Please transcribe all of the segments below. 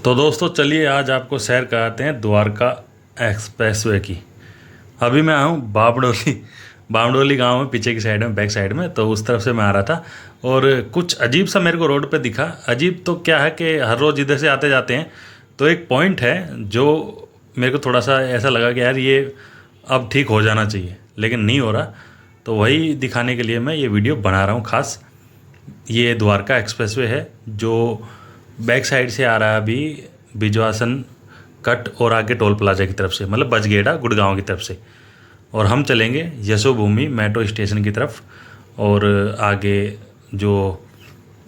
तो दोस्तों चलिए आज आपको सैर कराते हैं द्वारका एक्सप्रेसवे की। अभी मैं आया हूँ बामडोली गांव में, पीछे की साइड में, बैक साइड में। तो उस तरफ से मैं आ रहा था और कुछ अजीब सा मेरे को रोड पे दिखा। अजीब तो क्या है कि हर रोज़ इधर से आते जाते हैं, तो एक पॉइंट है जो मेरे को थोड़ा सा ऐसा लगा कि यार ये अब ठीक हो जाना चाहिए, लेकिन नहीं हो रहा। तो वही दिखाने के लिए मैं ये वीडियो बना रहा हूँ खास। ये द्वारका एक्सप्रेसवे है जो बैक साइड से आ रहा है अभी बिजवासन कट और आगे टोल प्लाजा की तरफ से, मतलब बजगेड़ा गुड़गांव की तरफ से। और हम चलेंगे यशोभूमि मेट्रो स्टेशन की तरफ और आगे जो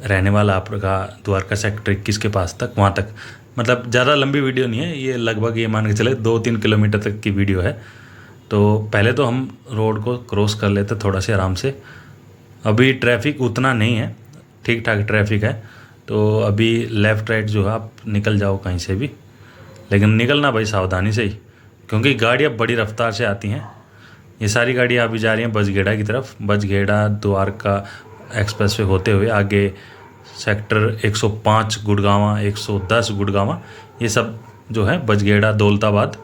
रहने वाला आपका द्वारका सेक्टर 21 के पास तक, वहाँ तक। मतलब ज़्यादा लंबी वीडियो नहीं है ये, लगभग ये मान के चले 2-3 किलोमीटर तक की वीडियो है। तो पहले तो हम रोड को क्रॉस कर लेते थोड़ा से आराम से। अभी ट्रैफिक उतना नहीं है, ठीक ठाक ट्रैफिक है। तो अभी लेफ़्ट राइट जो है आप निकल जाओ कहीं से भी, लेकिन निकलना भाई सावधानी से ही, क्योंकि गाड़ियाँ बड़ी रफ्तार से आती हैं। ये सारी गाड़ियाँ अभी जा रही हैं बजगेड़ा की तरफ। बजगेड़ा द्वारका एक्सप्रेसवे होते हुए आगे सेक्टर 105 गुड़गांवा, 110 गुड़गांवा, ये सब जो है बजगेड़ा दौलताबाद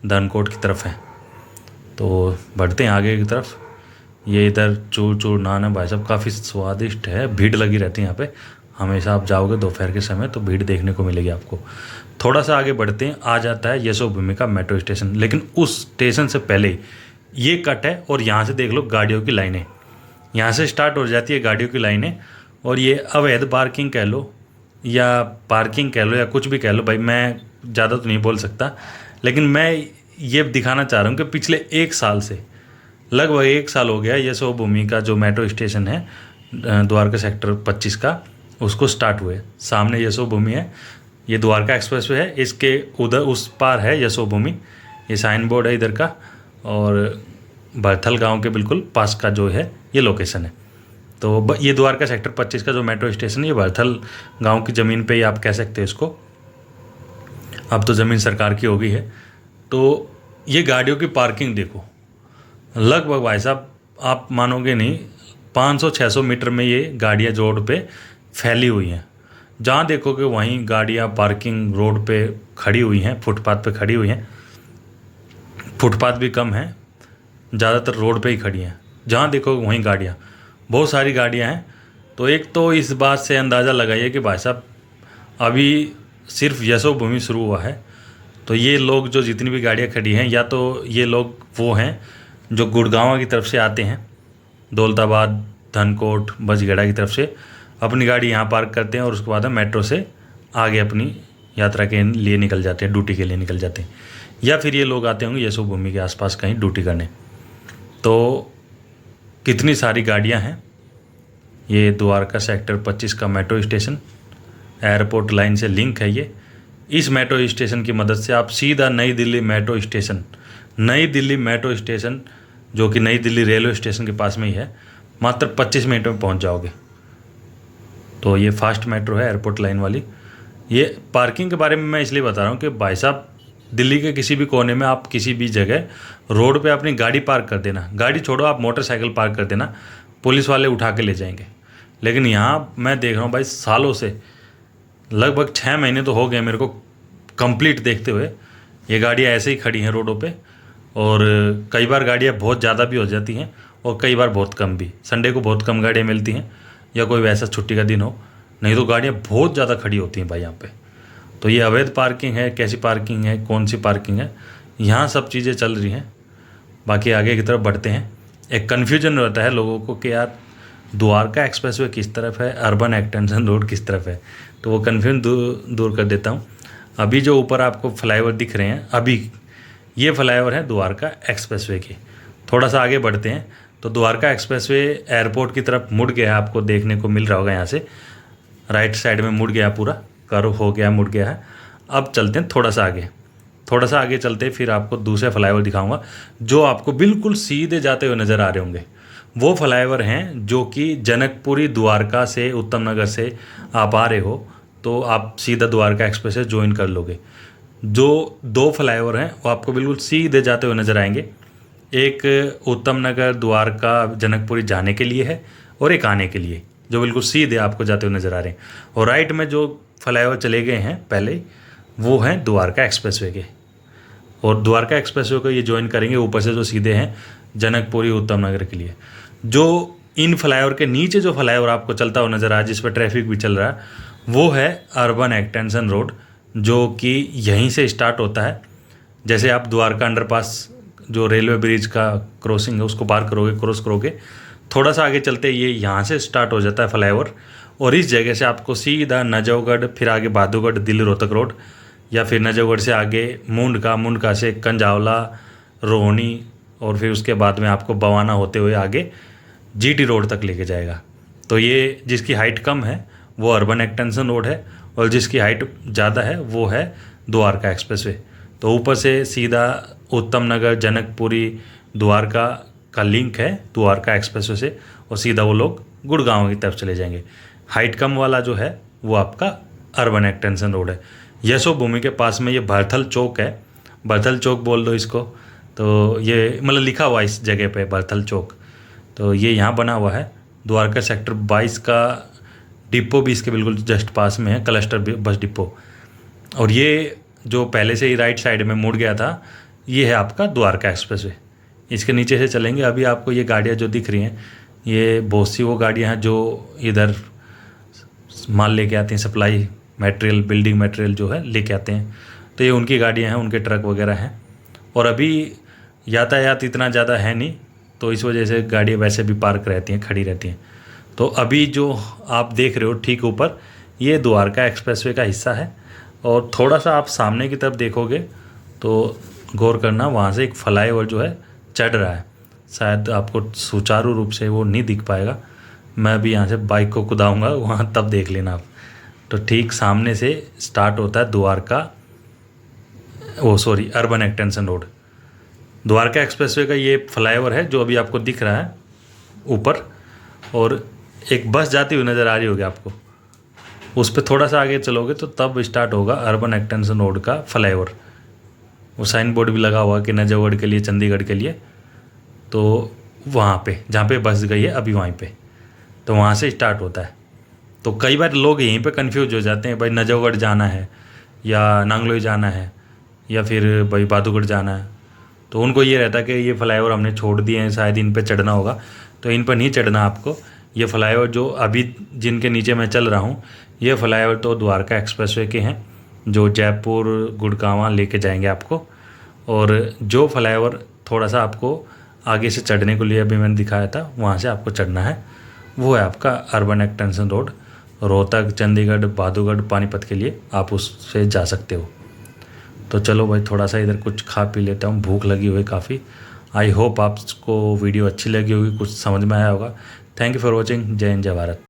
धनकोट की तरफ है। तो बढ़ते हैं आगे की तरफ। ये इधर चूर चूर नान है भाई साहब, काफ़ी स्वादिष्ट है। भीड़ लगी रहती है यहाँ पे हमेशा। आप जाओगे दोपहर के समय तो भीड़ देखने को मिलेगी आपको। थोड़ा सा आगे बढ़ते हैं, आ जाता है यशोभूमि का मेट्रो स्टेशन। लेकिन उस स्टेशन से पहले ये कट है और यहाँ से देख लो गाड़ियों की लाइनें, यहाँ से स्टार्ट हो जाती है गाड़ियों की लाइनें। और ये अवैध पार्किंग कह लो या पार्किंग कह लो या कुछ भी कह लो भाई, मैं ज़्यादा तो नहीं बोल सकता, लेकिन मैं ये दिखाना चाह रहा हूँ कि पिछले 1 साल से, लगभग 1 साल हो गया यशोभूमि का जो मेट्रो स्टेशन है द्वारका सेक्टर 25 का, उसको स्टार्ट हुए। सामने यशोभूमि है, ये द्वारका एक्सप्रेसवे है, इसके उधर उस पार है यशोभूमि। ये साइन बोर्ड है इधर का, और बरथल गांव के बिल्कुल पास का जो है ये लोकेशन है। तो ये द्वारका सेक्टर 25 का जो मेट्रो स्टेशन है, ये बरथल गांव की ज़मीन पे ही आप कह सकते हो इसको। अब तो ज़मीन सरकार की हो गई है। तो ये गाड़ियों की पार्किंग देखो, लगभग भाई साहब आप मानोगे नहीं, 500-600 मीटर में ये गाड़ियाँ रोड पे फैली हुई हैं। जहाँ देखोगे वहीं गाड़ियाँ पार्किंग रोड पे खड़ी हुई हैं, फुटपाथ पे खड़ी हुई हैं। फुटपाथ भी कम है, ज़्यादातर रोड पे ही खड़ी हैं। जहाँ देखोगे वहीं गाड़ियाँ, बहुत सारी गाड़ियाँ हैं। तो एक तो इस बात से अंदाज़ा लगाइए कि भाई साहब अभी सिर्फ यशोभूमि शुरू हुआ है। तो ये लोग जो जितनी भी गाड़ियाँ खड़ी हैं, या तो ये लोग वो हैं जो गुड़गांव की तरफ से आते हैं, दौलताबाद धनकोट बजगेड़ा की तरफ से अपनी गाड़ी यहाँ पार्क करते हैं और उसके बाद मेट्रो से आगे अपनी यात्रा के लिए निकल जाते हैं, ड्यूटी के लिए निकल जाते हैं। या फिर ये लोग आते होंगे यशोभूमि के आसपास कहीं ड्यूटी करने। तो कितनी सारी गाड़ियाँ हैं। ये द्वारका सेक्टर 25 का मेट्रो स्टेशन एयरपोर्ट लाइन से लिंक है ये। इस मेट्रो स्टेशन की मदद से आप सीधा नई दिल्ली मेट्रो स्टेशन जो कि नई दिल्ली रेलवे स्टेशन के पास में ही है, मात्र 25 मिनट में पहुंच जाओगे। तो ये फास्ट मेट्रो है एयरपोर्ट लाइन वाली। ये पार्किंग के बारे में मैं इसलिए बता रहा हूँ कि भाई साहब दिल्ली के किसी भी कोने में आप किसी भी जगह रोड पे अपनी गाड़ी पार्क कर देना, गाड़ी छोड़ो आप मोटरसाइकिल पार्क कर देना, पुलिस वाले उठा के ले जाएंगे। लेकिन यहाँ मैं देख रहा हूँ भाई सालों से, लगभग 6 महीने तो हो गए मेरे को कंप्लीट देखते हुए, ये गाड़ियाँ ऐसे ही खड़ी हैं रोडों पे। और कई बार गाड़ियाँ बहुत ज़्यादा भी हो जाती हैं और कई बार बहुत कम भी। संडे को बहुत कम गाड़ियाँ मिलती हैं या कोई वैसा छुट्टी का दिन हो, नहीं तो गाड़ियाँ बहुत ज़्यादा खड़ी होती हैं भाई यहाँ पे। तो ये अवैध पार्किंग है, कैसी पार्किंग है, कौन सी पार्किंग है, यहाँ सब चीज़ें चल रही हैं। बाकी आगे की तरफ बढ़ते हैं। एक कन्फ्यूजन रहता है लोगों को कि यार द्वारका एक्सप्रेसवे किस तरफ है, अर्बन एक्सटेंशन रोड किस तरफ है, तो वो कन्फ्यूजन दूर कर देता हूँ। अभी जो ऊपर आपको फ्लाईओवर दिख रहे हैं, अभी ये फ्लाईओवर है द्वारका एक्सप्रेसवे के। थोड़ा सा आगे बढ़ते हैं तो द्वारका एक्सप्रेसवे एयरपोर्ट की तरफ मुड़ गया, आपको देखने को मिल रहा होगा। यहाँ से राइट साइड में मुड़ गया, पूरा कर्व हो गया, मुड़ गया है। अब चलते हैं थोड़ा सा आगे चलते फिर आपको दूसरे फ्लाईओवर दिखाऊंगा जो आपको बिल्कुल सीधे जाते हुए नज़र आ रहे होंगे। वो फ्लाईओवर हैं जो कि जनकपुरी द्वारका से, उत्तम नगर से आप आ रहे हो तो आप सीधा द्वारका एक्सप्रेस से ज्वाइन कर लोगे। जो 2 फ्लाईओवर हैं वो आपको बिल्कुल सीधे जाते हुए नज़र आएंगे। एक उत्तम नगर द्वारका जनकपुरी जाने के लिए है और एक आने के लिए, जो बिल्कुल सीधे आपको जाते हुए नज़र आ रहे हैं। और राइट में जो फ्लाईओवर चले गए हैं पहले, वो हैं द्वारका एक्सप्रेसवे के। और द्वारका एक्सप्रेसवे को ये ज्वाइन करेंगे ऊपर से जो सीधे हैं जनकपुरी उत्तम नगर के लिए। जो इन फ्लाईओवर के नीचे जो फ्लाईओवर आपको चलता हुआ नज़र आ जिस पर ट्रैफिक भी चल रहा है, वो है अर्बन एक्सटेंशन रोड, जो कि यहीं से स्टार्ट होता है। जैसे आप द्वारका अंडरपास जो रेलवे ब्रिज का क्रॉसिंग है उसको पार करोगे, क्रॉस करोगे, थोड़ा सा आगे चलते ये यहाँ से स्टार्ट हो जाता है फ्लाईओवर। और इस जगह से आपको सीधा नजफगढ़, फिर आगे बहादुरगढ़ दिल्ली रोहतक रोड, या फिर नजफगढ़ से आगे मुंडका से कंजावला, रोहिणी, और फिर उसके बाद में आपको बवाना होते हुए आगे जीटी रोड तक लेके जाएगा। तो ये जिसकी हाइट कम है वो अर्बन एक्सटेंशन रोड है, और जिसकी हाइट ज़्यादा है वो है द्वारका एक्सप्रेसवे। तो ऊपर से सीधा उत्तम नगर, जनकपुरी, द्वारका का लिंक है द्वारका एक्सप्रेसवे से, और सीधा वो लोग गुड़गांव की तरफ चले जाएंगे। हाइट कम वाला जो है वो आपका अर्बन एक्सटेंशन रोड है। यशो भूमि के पास में ये भरथल चौक है, भरथल चौक बोल दो इसको। तो ये मतलब लिखा हुआ इस जगह पे भरथल चौक, तो ये यहाँ बना हुआ है। द्वारका सेक्टर 22 का डिपो भी इसके बिल्कुल जस्ट पास में है, क्लस्टर बस डिपो। और ये जो पहले से ही राइट साइड में मुड़ गया था, ये है आपका द्वारका एक्सप्रेसवे। इसके नीचे से चलेंगे, अभी आपको ये गाड़ियाँ जो दिख रही हैं ये बहुत सी वो गाड़ियाँ हैं जो इधर माल लेके आती हैं, सप्लाई मटेरियल, बिल्डिंग मटेरियल जो है लेके आते हैं। तो ये उनकी गाड़ियाँ हैं, उनके ट्रक वगैरह हैं। और अभी यातायात इतना ज़्यादा है नहीं, तो इस वजह से गाड़ियाँ वैसे भी पार्क रहती हैं, खड़ी रहती हैं। तो अभी जो आप देख रहे हो ठीक ऊपर, ये द्वारका एक्सप्रेसवे का हिस्सा है। और थोड़ा सा आप सामने की तरफ देखोगे तो गौर करना, वहाँ से एक फ्लाईओवर जो है चढ़ रहा है। शायद आपको सुचारू रूप से वो नहीं दिख पाएगा, मैं भी यहाँ से बाइक को कुदाऊँगा वहाँ, तब देख लेना आप। तो ठीक सामने से स्टार्ट होता है Dwarka, urban extension road. Dwarka expressway का ये फ्लाईओवर है जो अभी आपको दिख रहा है ऊपर, और एक बस जाती हुई नज़र आ रही होगी आपको। उस पर थोड़ा सा आगे चलोगे तो तब स्टार्ट होगा अर्बन एक्सटेंशन रोड का फ्लाईओवर। वो साइन बोर्ड भी लगा हुआ कि नजफगढ़ के लिए, चंडीगढ़ के लिए। तो वहाँ पे जहाँ पे बस गई है अभी वहीं पे, तो वहाँ से स्टार्ट होता है। तो कई बार लोग यहीं पे कंफ्यूज हो जाते हैं, भाई नजफगढ़ जाना है या नांगलोई जाना है या फिर भाई बहादुरगढ़ जाना है। तो उनको ये रहता है कि ये फ्लाईओवर हमने छोड़ दिए हैं, शायद इन पे चढ़ना होगा। तो इन पर नहीं चढ़ना आपको। ये फ्लाईओवर जो अभी जिनके नीचे मैं चल रहा हूँ, ये फ्लाईओवर तो द्वारका एक्सप्रेसवे के हैं जो जयपुर गुड़गांव लेके जाएंगे आपको। और जो फ्लाईओवर थोड़ा सा आपको आगे से चढ़ने के लिए अभी मैंने दिखाया था, वहाँ से आपको चढ़ना है, वो है आपका urban extension road. Rohtak, Chandigarh, Bahadurgarh, Panipat के लिए आप उससे जा सकते हो। तो चलो भाई थोड़ा सा इधर कुछ खा पी लेता हूँ, भूख लगी हुई काफ़ी। आई होप आपको वीडियो अच्छी लगी होगी, कुछ समझ में आया होगा। Thank you for watching. जय हिंद, जय भारत।